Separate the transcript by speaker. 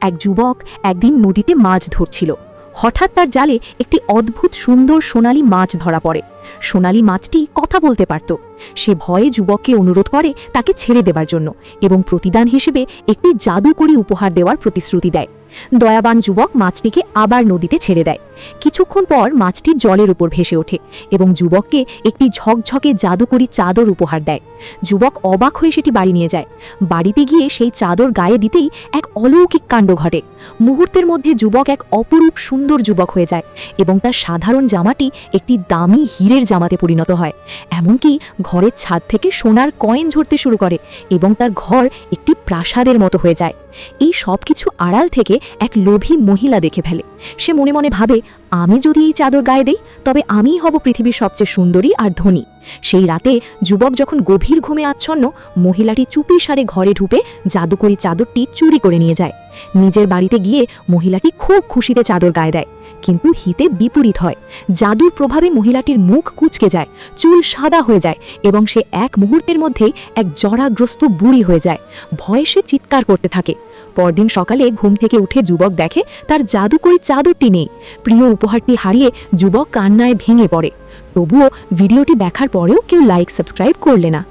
Speaker 1: এক যুবক একদিন নদীতে মাছ ধরছিল। হঠাৎ তার জালে একটি অদ্ভুত সুন্দর সোনালী মাছ ধরা পড়ে। সোনালী মাছটি কথা বলতে পারত। সে ভয়ে যুবককে অনুরোধ করে তাকে ছেড়ে দেবার জন্য এবং প্রতিদান হিসেবে একটি জাদুকরী উপহার দেওয়ার প্রতিশ্রুতি দেয়। দয়াবান যুবক মাছটিকে আবার নদীতে ছেড়ে দেয়। কিছুক্ষণ পর মাছটি জলের উপর ভেসে ওঠে এবং যুবককে একটি ঝকঝকে জাদুকরী চাদর উপহার দেয়। যুবক অবাক হয়ে সেটি বাড়ি নিয়ে যায়। বাড়িতে গিয়ে সেই চাদর গায়ে দিতেই এক অলৌকিক কাণ্ড ঘটে। মুহূর্তের মধ্যে যুবক এক অপরূপ সুন্দর যুবক হয়ে যায় এবং তার সাধারণ জামাটি একটি দামি হীরের জামাতে পরিণত হয়। এমনকি ঘরের ছাদ থেকে সোনার কয়েন ঝরতে শুরু করে এবং তার ঘর একটি প্রাসাদের মতো হয়ে যায়। এই সব কিছু আড়াল থেকে এক লোভী মহিলা দেখে ফেলে। সে মনে মনে ভাবে, আমি যদি এই চাদর গায়ে দেই তবে আমিই হব পৃথিবীর সবচেয়ে সুন্দরী আর ধনী। সেই রাতে যুবক যখন গভীর ঘুমে আচ্ছন্ন, মহিলাটি চুপিসারে ঘরে ঢুকে জাদুকরী চাদরটি চুরি করে নিয়ে যায়। নিজের বাড়িতে গিয়ে মহিলাটি খুব খুশিতে চাদর গায়ে দেয়, কিন্তু হিতে বিপরীত হয়। জাদুর প্রভাবে মহিলাটির মুখ কুঁচকে যায়, চুল সাদা হয়ে যায় এবং সে এক মুহূর্তের মধ্যেই এক জরাগ্রস্ত বুড়ি হয়ে যায়। ভয়ে সে চিৎকার করতে থাকে। পরদিন সকালে ঘুম থেকে উঠে যুবক দেখে তার জাদুকরী চাদরটি নেই। প্রিয় উপহারটি হারিয়ে যুবক কান্নায় ভেঙে পড়ে। তবুও ভিডিওটি দেখার পরেও কেউ লাইক সাবস্ক্রাইব করলে না।